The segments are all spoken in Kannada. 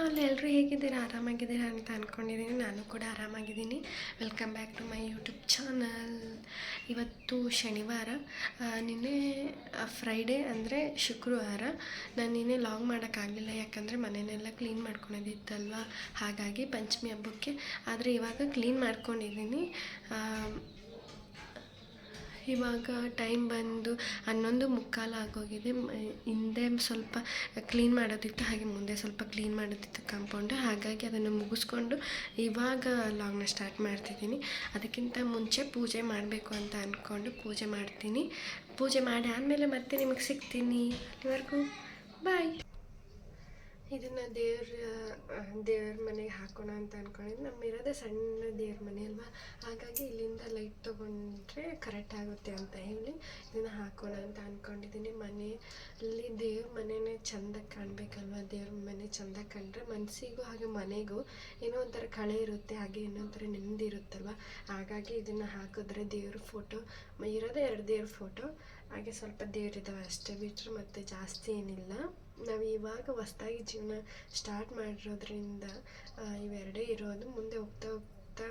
ಅಲ್ಲಿ ಎಲ್ಲರೂ ಹೇಗಿದ್ದೀರಾ, ಆರಾಮಾಗಿದ್ದೀರಾ ಅಂತ ಅಂದ್ಕೊಂಡಿದ್ದೀನಿ. ನಾನು ಕೂಡ ಆರಾಮಾಗಿದ್ದೀನಿ. Welcome back to my YouTube channel. ಇವತ್ತು ಶನಿವಾರ, ನಿನ್ನೆ ಫ್ರೈಡೇ ಅಂದರೆ ಶುಕ್ರವಾರ. ನಾನು ನಿನ್ನೆ ಲಾಗ್ ಮಾಡೋಕ್ಕಾಗಲಿಲ್ಲ, ಯಾಕಂದರೆ ಮನೆಯೆಲ್ಲ ಕ್ಲೀನ್ ಮಾಡ್ಕೊಂಡಿದ್ದಿತ್ತಲ್ವ, ಹಾಗಾಗಿ ಪಂಚಮಿ ಹಬ್ಬಕ್ಕೆ. ಆದರೆ ಇವಾಗ ಕ್ಲೀನ್ ಮಾಡ್ಕೊಂಡಿದ್ದೀನಿ. ಇವಾಗ ಟೈಮ್ ಬಂದು 11:45 ಆಗೋಗಿದೆ. ಹಿಂದೆ ಸ್ವಲ್ಪ ಕ್ಲೀನ್ ಮಾಡೋದಿತ್ತು, ಹಾಗೆ ಮುಂದೆ ಸ್ವಲ್ಪ ಕ್ಲೀನ್ ಮಾಡೋದಿತ್ತು ಕಾಂಪೌಂಡು. ಹಾಗಾಗಿ ಅದನ್ನು ಮುಗಿಸ್ಕೊಂಡು ಇವಾಗ ಲಾಗ್ನ ಸ್ಟಾರ್ಟ್ ಮಾಡ್ತಿದ್ದೀನಿ. ಅದಕ್ಕಿಂತ ಮುಂಚೆ ಪೂಜೆ ಮಾಡಬೇಕು ಅಂತ ಅಂದ್ಕೊಂಡು ಪೂಜೆ ಮಾಡ್ತೀನಿ. ಪೂಜೆ ಮಾಡಿ ಆದಮೇಲೆ ಮತ್ತೆ ನಿಮಗೆ ಸಿಗ್ತೀನಿ. ಅಲ್ಲಿವರೆಗೂ ಬಾಯ್. ಇದನ್ನು ದೇವ್ರ ಮನೆಗೆ ಹಾಕೋಣ ಅಂತ ಅಂದ್ಕೊಂಡಿದ್ದು. ನಮ್ಮಿರೋದೇ ಸಣ್ಣ ದೇವ್ರ ಮನೆ ಅಲ್ವಾ, ಹಾಗಾಗಿ ಇಲ್ಲಿಂದ ಲೈಟ್ ತೊಗೊಂಡ್ರೆ ಕರೆಕ್ಟ್ ಆಗುತ್ತೆ ಅಂತ ಹೇಳಿ ಇದನ್ನು ಹಾಕೋಣ ಅಂತ ಅಂದ್ಕೊಂಡಿದ್ದೀನಿ. ಮನೆಯಲ್ಲಿ ದೇವ್ರ ಮನೆಯೇ ಚೆಂದ ಕಾಣಬೇಕಲ್ವ. ದೇವ್ರ ಮನೆ ಚೆಂದ ಕಂಡ್ರೆ ಮನಸ್ಸಿಗೂ ಹಾಗೆ ಮನೆಗೂ ಏನೋ ಒಂಥರ ಕಳೆ ಇರುತ್ತೆ, ಹಾಗೆ ಏನೋ ಒಂಥರ ನೆಮ್ಮದಿ ಇರುತ್ತಲ್ವ. ಹಾಗಾಗಿ ಇದನ್ನು ಹಾಕಿದ್ರೆ ದೇವ್ರ ಫೋಟೋ, ಇರೋದೇ 2 ದೇವ್ರ ಫೋಟೋ, ಹಾಗೆ ಸ್ವಲ್ಪ ದೇವರಿದ್ದಾವೆ ಅಷ್ಟೇ, ಬಿಟ್ಟರೆ ಮತ್ತೆ ಜಾಸ್ತಿ ಏನಿಲ್ಲ. ನಾವು ಇವಾಗ ಹೊಸ್ದಾಗಿ ಜೀವನ ಸ್ಟಾರ್ಟ್ ಮಾಡಿರೋದ್ರಿಂದ ಇವೆರಡೇ ಇರೋದು. ಮುಂದೆ ಹೋಗ್ತಾ ಹೋಗ್ತಾ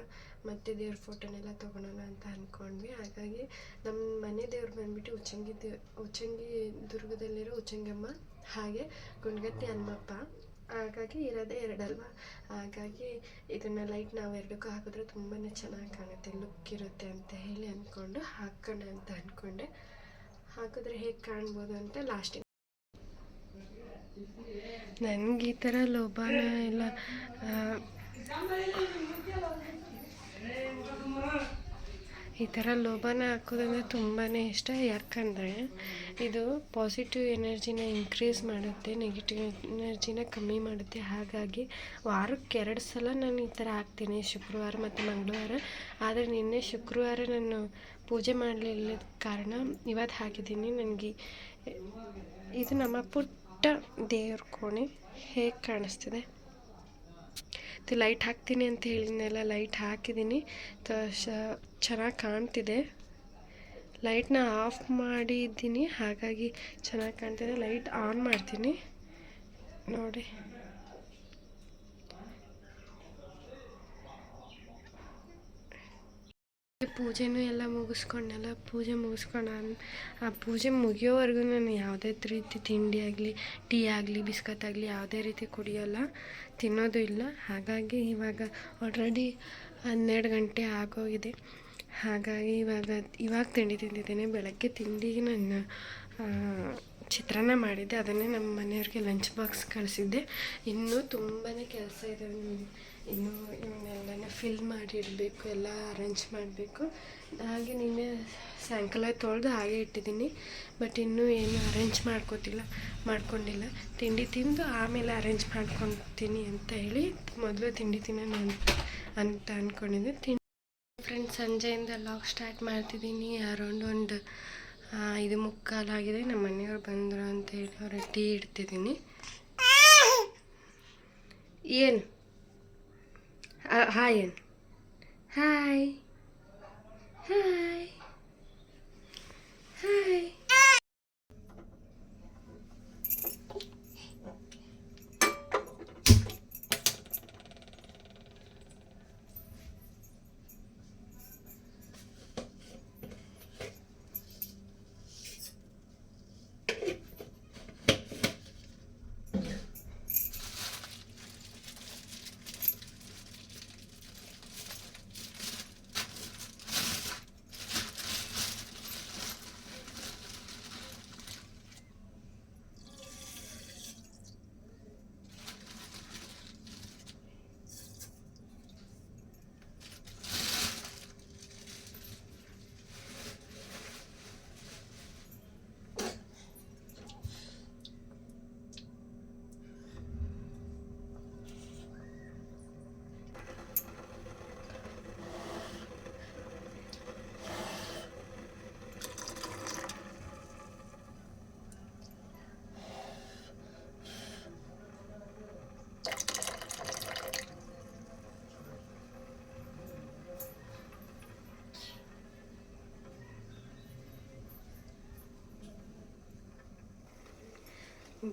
ಮತ್ತೆ ದೇವ್ರ ಫೋಟೋನೆಲ್ಲ ತೊಗೊಳೋಣ ಅಂತ ಅಂದ್ಕೊಂಡ್ವಿ. ಹಾಗಾಗಿ ನಮ್ಮ ಮನೆ ದೇವ್ರು ಬಂದುಬಿಟ್ಟು ಉಚ್ಚಂಗಿ ದುರ್ಗದಲ್ಲಿರೋ ಉಚ್ಚಂಗಮ್ಮ, ಹಾಗೆ ಗುಂಡ್ಗತ್ತಿ ಹನುಮಪ್ಪ. ಹಾಗಾಗಿ ಇರೋದೇ 2 ಅಲ್ವಾ, ಹಾಗಾಗಿ ಇದನ್ನು ಲೈಟ್ ನಾವು 2ಕ್ಕೂ ಹಾಕಿದ್ರೆ ತುಂಬಾ ಚೆನ್ನಾಗಿ ಕಾಣುತ್ತೆ, ಲುಕ್ ಇರುತ್ತೆ ಅಂತ ಹೇಳಿ ಅಂದ್ಕೊಂಡು ಹಾಕೋಣ ಅಂತ ಅಂದ್ಕೊಂಡೆ. ಹಾಕಿದ್ರೆ ಹೇಗೆ ಕಾಣ್ಬೋದು ಅಂತ ಲಾಸ್ಟಿಗೆ. ನನಗೆ ಈ ಥರ ಲೋಬಾನ ಎಲ್ಲ ಈ ಥರ ಲೋಬಾನ ಹಾಕೋದಂದರೆ ತುಂಬಾ ಇಷ್ಟ. ಯಾಕಂದರೆ ಇದು ಪಾಸಿಟಿವ್ ಎನರ್ಜಿನ ಇನ್ಕ್ರೀಸ್ ಮಾಡುತ್ತೆ, ನೆಗೆಟಿವ್ ಎನರ್ಜಿನ ಕಮ್ಮಿ ಮಾಡುತ್ತೆ. ಹಾಗಾಗಿ ವಾರಕ್ಕೆ 2 ಸಲ ನಾನು ಈ ಥರ ಹಾಕ್ತೀನಿ, ಶುಕ್ರವಾರ ಮತ್ತು ಮಂಗಳವಾರ. ಆದರೆ ನಿನ್ನೆ ಶುಕ್ರವಾರ ನಾನು ಪೂಜೆ ಮಾಡಲಿಲ್ಲದ ಕಾರಣ ಇವತ್ತು ಹಾಕಿದ್ದೀನಿ. ನನಗೆ ಇದು ನಮ್ಮ ಪುಟ್ಟ ದೇವ್ರ ಕೋಣೆ ಹೇಗೆ ಕಾಣಿಸ್ತಿದೆ. ಇದು ಲೈಟ್ ಹಾಕ್ತೀನಿ ಅಂತ ಹೇಳಿದ್ನೆಲ್ಲ, ಲೈಟ್ ಹಾಕಿದ್ದೀನಿ, ಚೆನ್ನಾಗಿ ಕಾಣ್ತಿದೆ. ಲೈಟ್ನ ಆಫ್ ಮಾಡಿದ್ದೀನಿ, ಹಾಗಾಗಿ ಚೆನ್ನಾಗಿ ಕಾಣ್ತಿದೆ. ಲೈಟ್ ಆನ್ ಮಾಡ್ತೀನಿ ನೋಡಿ. ಪೂಜೆನೂ ಎಲ್ಲ ಮುಗಿಸ್ಕೊಂಡೆಲ್ಲ. ಪೂಜೆ ಮುಗಿಸ್ಕೊಂಡು ಆ ಪೂಜೆ ಮುಗಿಯೋವರೆಗೂ ನಾನು ಯಾವುದೇ ರೀತಿ ತಿಂಡಿ ಆಗಲಿ, ಟೀ ಆಗಲಿ, ಬಿಸ್ಕತ್ ಆಗಲಿ ಯಾವುದೇ ರೀತಿ ಕುಡಿಯೋಲ್ಲ, ತಿನ್ನೋದು ಇಲ್ಲ. ಹಾಗಾಗಿ ಇವಾಗ ಆಲ್ರೆಡಿ 12 ಗಂಟೆ ಆಗೋಗಿದೆ. ಹಾಗಾಗಿ ಇವಾಗ ತಿಂಡಿ ತಿಂದಿದ್ದೇನೆ. ಬೆಳಗ್ಗೆ ತಿಂಡಿಗೆ ನಾನು ಚಿತ್ರಾನ್ನ ಮಾಡಿದ್ದೆ, ಅದನ್ನೇ ನಮ್ಮ ಮನೆಯವ್ರಿಗೆ ಲಂಚ್ ಬಾಕ್ಸ್ ಕಳಿಸಿದ್ದೆ. ಇನ್ನೂ ತುಂಬಾ ಕೆಲಸ ಇದೆ. ಇನ್ನು ಇವನ್ನೆಲ್ಲ ಫಿಲ್ ಮಾಡಿ ಇಡಬೇಕು, ಎಲ್ಲ ಅರೇಂಜ್ ಮಾಡಬೇಕು. ಹಾಗೆ ನಿನ್ನೆ ಸಾಯಂಕಾಲ ತೊಳೆದು ಹಾಗೆ ಇಟ್ಟಿದ್ದೀನಿ, ಬಟ್ ಇನ್ನೂ ಏನು ಅರೇಂಜ್ ಮಾಡ್ಕೊಂಡಿಲ್ಲ. ತಿಂಡಿ ತಿಂದು ಆಮೇಲೆ ಅರೇಂಜ್ ಮಾಡ್ಕೊತೀನಿ ಅಂತ ಹೇಳಿ ಮೊದಲು ತಿಂಡಿ ತಿನ್ನೋಣ ಅಂತ ಅಂದ್ಕೊಂಡಿದ್ದೆ. ಫ್ರೆಂಡ್ಸ್, ಸಂಜೆಯಿಂದ ಲಾಗ್ ಸ್ಟಾರ್ಟ್ ಮಾಡ್ತಿದ್ದೀನಿ. ಅರೌಂಡ್ ಒಂದು 5:45 ಆಗಿದೆ. ನಮ್ಮ ಮನೆಯವ್ರು ಬಂದರು ಅಂತ ಹೇಳಿ ಅವ್ರಿಗೆ ಟೀ ಇಡ್ತಿದ್ದೀನಿ. ಏನು ಹಾಯ್ ಏನು ಹಾಯ್ ಹಾಯ್ ಹಾಯ್.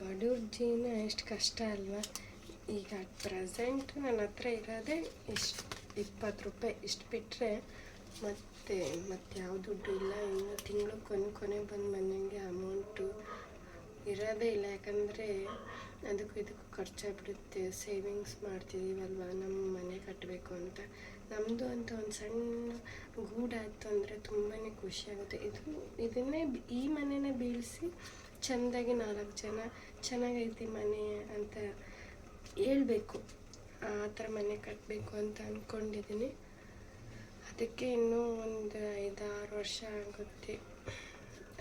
ಬಡವ್ರ ಜೀವನ ಎಷ್ಟು ಕಷ್ಟ ಅಲ್ವಾ. ಈಗ ಪ್ರೆಸೆಂಟ್ ನನ್ನ ಹತ್ರ ಇರೋದೇ ಇಷ್ಟು 20 ರೂಪಾಯಿ. ಇಷ್ಟು ಬಿಟ್ಟರೆ ಮತ್ತೆ ಯಾವ ದುಡ್ಡು ಇಲ್ಲ. ಇನ್ನು ತಿಂಗಳು ಕೊನೆ ಬಂದು ಮನೆಗೆ ಅಮೌಂಟು ಇರೋದೇ ಇಲ್ಲ. ಯಾಕಂದರೆ ಅದಕ್ಕೂ ಇದಕ್ಕೂ ಖರ್ಚಾಗ್ಬಿಡುತ್ತೆ. ಸೇವಿಂಗ್ಸ್ ಮಾಡ್ತಿದ್ದೀವಲ್ವ ನಮ್ಮ ಮನೆ ಕಟ್ಟಬೇಕು ಅಂತ. ನಮ್ಮದು ಅಂತ ಒಂದು ಸಣ್ಣ ಗೂಡಾಯಿತು ಅಂದರೆ ತುಂಬಾ ಖುಷಿಯಾಗುತ್ತೆ. ಇದನ್ನೇ ಈ ಮನೆನ ಬೀಳಿಸಿ ಚೆಂದಾಗಿ 4 ಜನ ಚೆನ್ನಾಗೈತಿ ಮನೆ ಅಂತ ಹೇಳ್ಬೇಕು. ಆ ಥರ ಮನೆ ಕಟ್ಟಬೇಕು ಅಂತ ಅಂದ್ಕೊಂಡಿದ್ದೀನಿ. ಅದಕ್ಕೆ ಇನ್ನೂ ಒಂದು 5-6 ವರ್ಷ ಆಗುತ್ತೆ.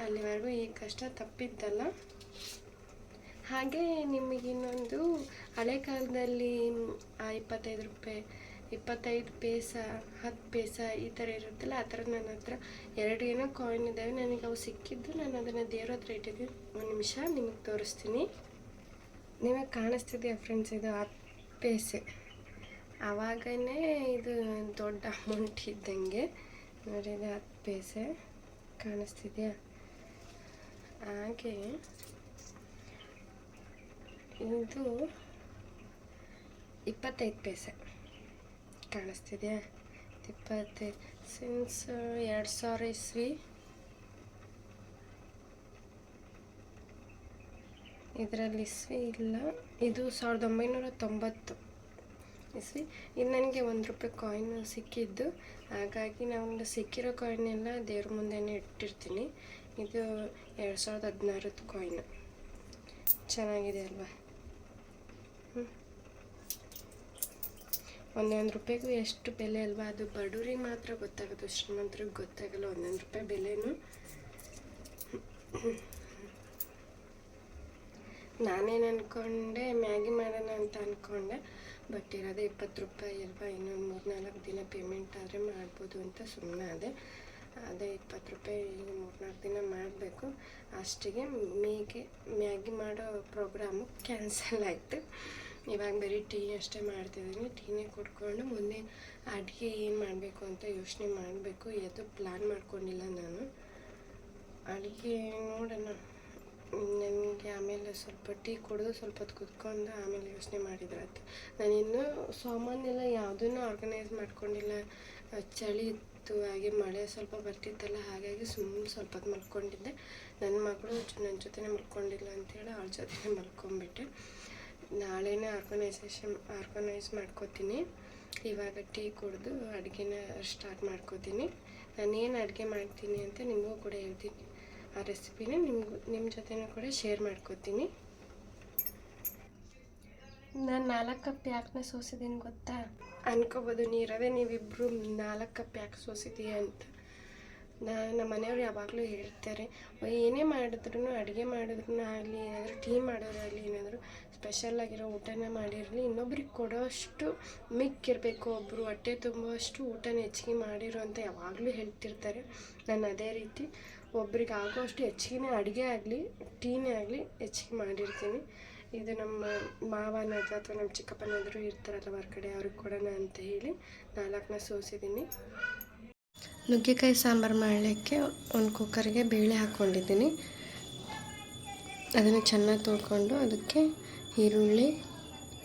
ಅಲ್ಲಿವರೆಗೂ ಈ ಕಷ್ಟ ತಪ್ಪಿದ್ದಲ್ಲ. ಹಾಗೆ ನಿಮಗಿನ್ನೊಂದು ಹಳೆ ಕಾಲದಲ್ಲಿ 25 ರೂಪಾಯಿ, 25 ಪೈಸಾ, 10 ಪೈಸಾ ಈ ಥರ ಇರುತ್ತಲ್ಲ, ಆ ಥರ ನನ್ನ ಹತ್ರ 2 ಏನೋ ಕಾಯಿನ್ ಇದ್ದಾವೆ. ನನಗೆ ಅವು ಸಿಕ್ಕಿದ್ದು. ನಾನು ಅದನ್ನು ದೇವ್ರ ಹತ್ರ ಇಟ್ಟಿದ್ದೀನಿ. ಒಂದು ನಿಮಿಷ ನಿಮಗೆ ತೋರಿಸ್ತೀನಿ. ನಿಮಗೆ ಕಾಣಿಸ್ತಿದೆಯಾ ಫ್ರೆಂಡ್ಸ್? ಇದು 10 ಪೈಸೆ. ಆವಾಗನೇ ಇದು ದೊಡ್ಡ ಅಮೌಂಟ್ ಇದ್ದಂಗೆ ನೋಡಿ. ಇದು 10 ಪೈಸೆ ಕಾಣಿಸ್ತಿದೆಯಾ? ಹಾಗೆ ಇದು 25 ಪೈಸೆ ಕಾಣಿಸ್ತಿದೆಯಾ? 25 ಸಿನ್ಸ್ 2000 ಇಸ್ವಿ. ಇದರಲ್ಲಿ ಇಸ್ವಿ ಇಲ್ಲ. ಇದು 1990 ಇಸ್ವಿ. ಇದು ನನಗೆ 1 ರೂಪಾಯಿ ಕಾಯಿನ್ ಸಿಕ್ಕಿದ್ದು. ಹಾಗಾಗಿ ನಾನು ಸಿಕ್ಕಿರೋ ಕಾಯಿನೆಲ್ಲ ದೇವ್ರ ಮುಂದೆನೇ ಇಟ್ಟಿರ್ತೀನಿ. ಇದು 2016 ಕಾಯಿನ್. ಚೆನ್ನಾಗಿದೆ ಅಲ್ವಾ? 1 ರೂಪಾಯಿಗೂ ಎಷ್ಟು ಬೆಲೆ ಅಲ್ವಾ? ಅದು ಬಡವರಿಗೆ ಮಾತ್ರ ಗೊತ್ತಾಗೋದು, ಶ್ರೀಮಂತರಿಗೆ ಗೊತ್ತಾಗಲ್ಲ 1 ರೂಪಾಯಿ ಬೆಲೆನೂ. ನಾನೇನು ಅಂದ್ಕೊಂಡೆ, ಮ್ಯಾಗಿ ಮಾಡೋಣ ಅಂತ ಅಂದ್ಕೊಂಡೆ. ಬಟ್ ಇರೋದೇ 20 ರೂಪಾಯಿ ಅಲ್ವಾ? ಇನ್ನೊಂದು 3-4 ದಿನ ಪೇಮೆಂಟ್ ಆದರೆ ಮಾಡ್ಬೋದು ಅಂತ ಸುಮ್ಮನೆ ಅದೇ 20 ರೂಪಾಯಿ 3-4 ದಿನ ಮಾಡಬೇಕು. ಅಷ್ಟಿಗೆ ಮ್ಯಾಗಿ ಮಾಡೋ ಪ್ರೋಗ್ರಾಮು ಕ್ಯಾನ್ಸಲ್ ಆಯಿತು. ಇವಾಗ ಬರೀ ಟೀ ಅಷ್ಟೇ ಮಾಡ್ತಿದ್ದೀನಿ. ಟೀನೇ ಕುಡ್ಕೊಂಡು ಮುಂದೆ ಅಡುಗೆ ಏನು ಮಾಡಬೇಕು ಅಂತ ಯೋಚನೆ ಮಾಡಬೇಕು. ಎದು ಪ್ಲ್ಯಾನ್ ಮಾಡ್ಕೊಂಡಿಲ್ಲ ನಾನು. ಅಡುಗೆ ನೋಡೋಣ. ನನಗೆ ಆಮೇಲೆ ಸ್ವಲ್ಪ ಟೀ ಕುಡಿದು ಸ್ವಲ್ಪ ಹೊತ್ತು ಕುತ್ಕೊಂಡು ಆಮೇಲೆ ಯೋಚನೆ ಮಾಡಿದ್ರೆ ಆಯ್ತು. ನಾನಿನ್ನೂ ಸಾಮಾನೆಲ್ಲ ಯಾವುದನ್ನು ಆರ್ಗನೈಸ್ ಮಾಡ್ಕೊಂಡಿಲ್ಲ. ಚಳಿ ಇತ್ತು, ಹಾಗೆ ಮಳೆ ಸ್ವಲ್ಪ ಬರ್ತಿತ್ತಲ್ಲ, ಹಾಗಾಗಿ ಸುಮ್ಮನೆ ಸ್ವಲ್ಪ ಹೊತ್ತು ಮಲ್ಕೊಂಡಿದ್ದೆ. ನನ್ನ ಮಗಳು ನನ್ನ ಜೊತೆನೇ ಮಲ್ಕೊಂಡಿಲ್ಲ ಅಂಥೇಳಿ ಅವಳ ಜೊತೆನೇ ಮಲ್ಕೊಂಡ್ಬಿಟ್ಟೆ. ನಾಳೆನೇ ಆರ್ಗನೈಸ್ ಮಾಡ್ಕೋತೀನಿ. ಇವಾಗ ಟೀ ಕುಡಿದು ಅಡುಗೆನ ಸ್ಟಾರ್ಟ್ ಮಾಡ್ಕೋತೀನಿ. ನಾನೇನು ಅಡುಗೆ ಮಾಡ್ತೀನಿ ಅಂತ ನಿಮಗೂ ಕೂಡ ಹೇಳ್ತೀನಿ. ಆ ರೆಸಿಪಿನ ನಿಮ್ಮ ಜೊತೆನೂ ಕೂಡ ಶೇರ್ ಮಾಡ್ಕೋತೀನಿ. ನಾನು 4 ಕಪ್ ಯಾಕೆ ಸೋಸಿದ್ದೀನಿ ಗೊತ್ತಾ? ಅನ್ಕೋಬೋದು ನೀರದೇ ನೀವಿಬ್ಬರು 4 ಕಪ್ ಯಾಕೆ ಸೋಸಿದೀಯ ಅಂತ. ನಮ್ಮ ಮನೆಯವ್ರು ಯಾವಾಗಲೂ ಹೇಳ್ತಾರೆ, ಏನೇ ಮಾಡಿದ್ರು, ಅಡುಗೆ ಮಾಡಿದ್ರು ಆಗಲಿ, ಏನಾದರೂ ಟೀ ಮಾಡೋರಾಗಲಿ, ಏನಾದರೂ ಸ್ಪೆಷಲ್ಲಾಗಿರೋ ಊಟನ ಮಾಡಿರಲಿ, ಇನ್ನೊಬ್ರಿಗೆ ಕೊಡೋಷ್ಟು ಮಿಕ್ಕಿರಬೇಕು. ಒಬ್ಬರು ಹೊಟ್ಟೆ ತುಂಬುವಷ್ಟು ಊಟನ ಹೆಚ್ಚಿಗೆ ಮಾಡಿರೋ ಅಂತ ಯಾವಾಗಲೂ ಹೇಳ್ತಿರ್ತಾರೆ. ನಾನು ಅದೇ ರೀತಿ ಒಬ್ರಿಗೆ ಆಗೋಷ್ಟು ಹೆಚ್ಚಿಗೆ ಅಡುಗೆ ಆಗಲಿ ಟೀನೇ ಆಗಲಿ ಹೆಚ್ಚಿಗೆ ಮಾಡಿರ್ತೀನಿ. ಇದು ನಮ್ಮ ಮಾವನಾದ್ರು ಅಥವಾ ನಮ್ಮ ಚಿಕ್ಕಪ್ಪನಾದರೂ ಇರ್ತಾರಲ್ಲ ಹೊರಗಡೆ, ಅವ್ರಿಗೆ ಕೊಡೋಣ ಅಂತ ಹೇಳಿ 4 ಸೋಸಿದ್ದೀನಿ. ನುಗ್ಗೆಕಾಯಿ ಸಾಂಬಾರು ಮಾಡಲಿಕ್ಕೆ ಒಂದು ಕುಕ್ಕರ್ಗೆ ಬೇಳೆ ಹಾಕ್ಕೊಂಡಿದ್ದೀನಿ. ಅದನ್ನು ಚೆನ್ನಾಗಿ ತೊಳ್ಕೊಂಡು ಅದಕ್ಕೆ ಈರುಳ್ಳಿ,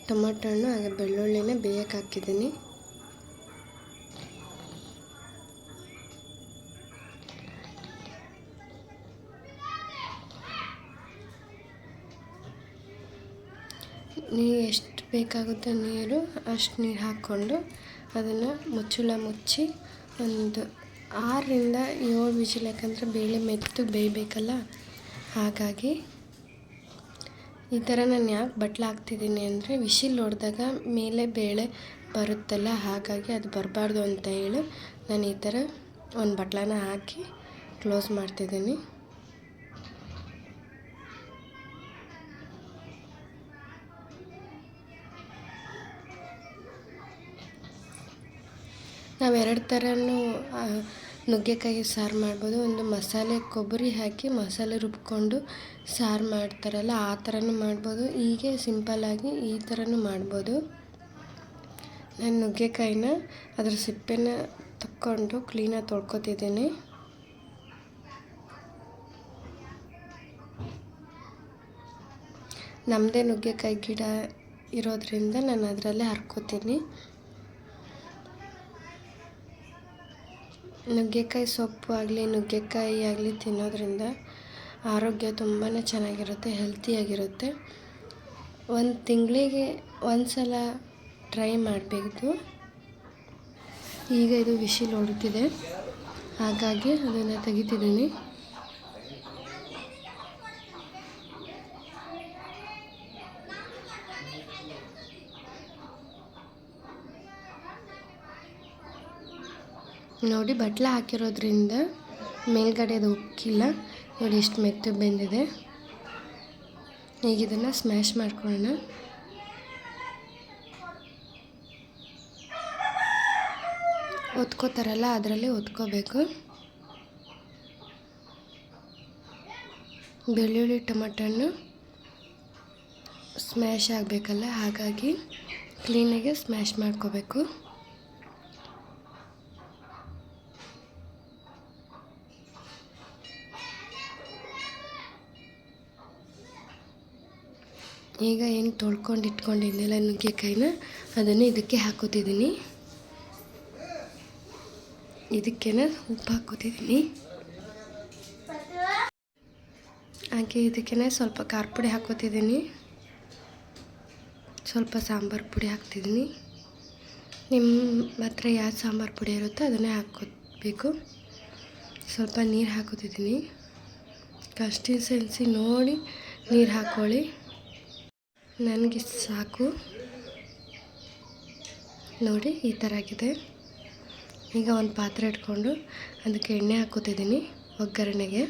ಟೊಮೊಟೊ ಹಣ್ಣು ಹಾಗೆ ಬೆಳ್ಳುಳ್ಳಿನ ಬೇಯಕ್ಕೆ ಹಾಕಿದ್ದೀನಿ. ನೀರು ಎಷ್ಟು ಬೇಕಾಗುತ್ತೆ ನೀರು ಅಷ್ಟು ನೀರು ಹಾಕ್ಕೊಂಡು ಅದನ್ನು ಮುಚ್ಚಳ ಮುಚ್ಚಿ ಒಂದು 6-7 ವಿಜಿಲ್, ಯಾಕಂದರೆ ಬೇಳೆ ಮೆತ್ತು ಬೇಯಬೇಕಲ್ಲ. ಹಾಗಾಗಿ ಈ ಥರ ನಾನು ಯಾಕೆ ಬಟ್ಲು ಹಾಕ್ತಿದ್ದೀನಿ ಅಂದರೆ, ವಿಶಿಲ್ ಹೊಡೆದಾಗ ಮೇಲೆ ಬೇಳೆ ಬರುತ್ತಲ್ಲ, ಹಾಗಾಗಿ ಅದು ಬರಬಾರ್ದು ಅಂತ ಹೇಳಿ ನಾನು ಈ ಥರ ಒಂದು ಬಟ್ಲನ್ನ ಹಾಕಿ ಕ್ಲೋಸ್ ಮಾಡ್ತಿದ್ದೀನಿ. ನಾವು 2 ಥರನೂ ನುಗ್ಗೆಕಾಯಿ ಸಾರು ಮಾಡ್ಬೋದು. ಒಂದು ಮಸಾಲೆ ಕೊಬ್ಬರಿ ಹಾಕಿ ಮಸಾಲೆ ರುಬ್ಕೊಂಡು ಸಾರು ಮಾಡ್ತಾರಲ್ಲ, ಆ ಥರನೂ ಮಾಡ್ಬೋದು. ಹೀಗೆ ಸಿಂಪಲ್ಲಾಗಿ ಈ ಥರನೂ ಮಾಡ್ಬೋದು. ನಾನು ನುಗ್ಗೆಕಾಯಿನ ಅದ್ರ ಸಿಪ್ಪೆನ ತಕ್ಕೊಂಡು ಕ್ಲೀನಾಗಿ ತೊಳ್ಕೊತಿದ್ದೀನಿ. ನಮ್ಮದೇ ನುಗ್ಗೆಕಾಯಿ ಗಿಡ ಇರೋದ್ರಿಂದ ನಾನು ಅದರಲ್ಲೇ ಹರ್ಕೋತೀನಿ. ನುಗ್ಗೆಕಾಯಿ ಸೊಪ್ಪು ಆಗಲಿ ನುಗ್ಗೆಕಾಯಿ ಆಗಲಿ ತಿನ್ನೋದ್ರಿಂದ ಆರೋಗ್ಯ ತುಂಬಾ ಚೆನ್ನಾಗಿರುತ್ತೆ, ಹೆಲ್ತಿಯಾಗಿರುತ್ತೆ. ಒಂದು ತಿಂಗಳಿಗೆ ಒಂದು ಸಲ ಟ್ರೈ ಮಾಡಬೇಕು. ಈಗ ಇದು ವಿಶಿಲ್ ಹೊಡಿತಿದೆ, ಹಾಗಾಗಿ ಅದನ್ನು ತೆಗಿತಿದ್ದೀನಿ. ನೋಡಿ, ಬಟ್ಲ ಹಾಕಿರೋದ್ರಿಂದ ಮೇಲ್ಗಡೆ ಅದು ಉಕ್ಕಿಲ್ಲ. ನೋಡಿ ಎಷ್ಟು ಮೆತ್ತಗೆ ಬೆಂದಿದೆ. ಈಗ ಇದನ್ನು ಸ್ಮ್ಯಾಶ್ ಮಾಡ್ಕೊಳ್ಳೋಣ. ಒತ್ಕೋತಾರಲ್ಲ ಅದರಲ್ಲಿ ಒತ್ಕೋಬೇಕು. ಬೆಳ್ಳುಳ್ಳಿ ಟೊಮೆಟೊನ್ನು ಸ್ಮ್ಯಾಶ್ ಆಗಬೇಕಲ್ಲ, ಹಾಗಾಗಿ ಕ್ಲೀನಾಗಿ ಸ್ಮ್ಯಾಶ್ ಮಾಡ್ಕೋಬೇಕು. ಈಗ ಏನು ತೊಳ್ಕೊಂಡು ಇಟ್ಕೊಂಡಿದ್ದೆಲ್ಲ ನುಗ್ಗೆಕಾಯಿನ ಅದನ್ನು ಇದಕ್ಕೆ ಹಾಕೋತಿದ್ದೀನಿ. ಇದಕ್ಕೇನೆ ಉಪ್ಪು ಹಾಕೋತಿದ್ದೀನಿ. ಹಾಗೆ ಇದಕ್ಕೇನೆ ಸ್ವಲ್ಪ ಖಾರ ಪುಡಿ ಹಾಕೋತಿದ್ದೀನಿ, ಸ್ವಲ್ಪ ಸಾಂಬಾರು ಪುಡಿ ಹಾಕ್ತಿದ್ದೀನಿ. ನಿಮ್ಮ ಹತ್ರ ಯಾವ ಸಾಂಬಾರು ಪುಡಿ ಇರುತ್ತೋ ಅದನ್ನೇ ಹಾಕ್ಕೋಬೇಕು. ಸ್ವಲ್ಪ ನೀರು ಹಾಕೋತಿದ್ದೀನಿ. ಕನ್ಸಿಸ್ಟೆನ್ಸಿ ನೋಡಿ ನೀರು ಹಾಕ್ಕೊಳ್ಳಿ. ನನಗೆ ಸಾಕು. ನೋಡಿ ಈ ಥರ ಆಗಿದೆ. ಈಗ ಒಂದು ಪಾತ್ರೆ ಇಟ್ಕೊಂಡು ಅದಕ್ಕೆ ಎಣ್ಣೆ ಹಾಕೋತಿದ್ದೀನಿ ಒಗ್ಗರಣೆಗೆ.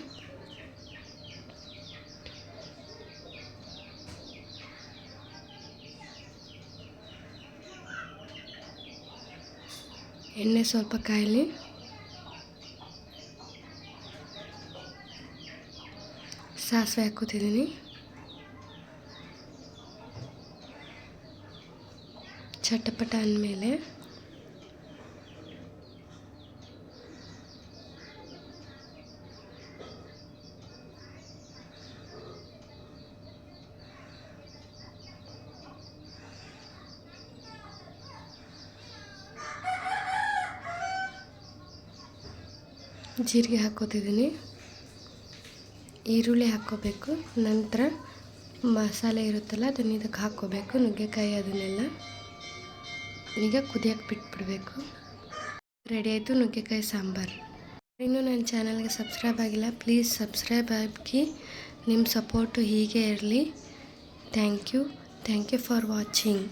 ಎಣ್ಣೆ ಸ್ವಲ್ಪ ಕಾಯಲಿ. ಸಾಸಿವೆ ಹಾಕೋತಿದ್ದೀನಿ. ಚಟಪಟ ಅಂದಮೇಲೆ ಜೀರಿಗೆ ಹಾಕೋತಿದ್ದೀನಿ. ಈರುಳ್ಳಿ ಹಾಕ್ಕೋಬೇಕು. ನಂತರ ಮಸಾಲೆ ಇರುತ್ತಲ್ಲ ಅದನ್ನು ಇದಕ್ಕೆ ಹಾಕ್ಕೋಬೇಕು, ನುಗ್ಗೆಕಾಯಿ ಅದನ್ನೆಲ್ಲ. ಈಗ ಕುದಿಯೋಕ್ಕೆ ಬಿಟ್ಬಿಡಬೇಕು. ರೆಡಿ ಆಯಿತು ನುಗ್ಗೆಕಾಯಿ ಸಾಂಬಾರು. ಇನ್ನೂ ನನ್ನ ಚಾನಲ್ಗೆ ಸಬ್ಸ್ಕ್ರೈಬ್ ಆಗಿಲ್ಲ, ಪ್ಲೀಸ್ ಸಬ್ಸ್ಕ್ರೈಬ್ ಆಗಿ. ನಿಮ್ಮ ಸಪೋರ್ಟು ಹೀಗೆ ಇರಲಿ. Thank you for watching.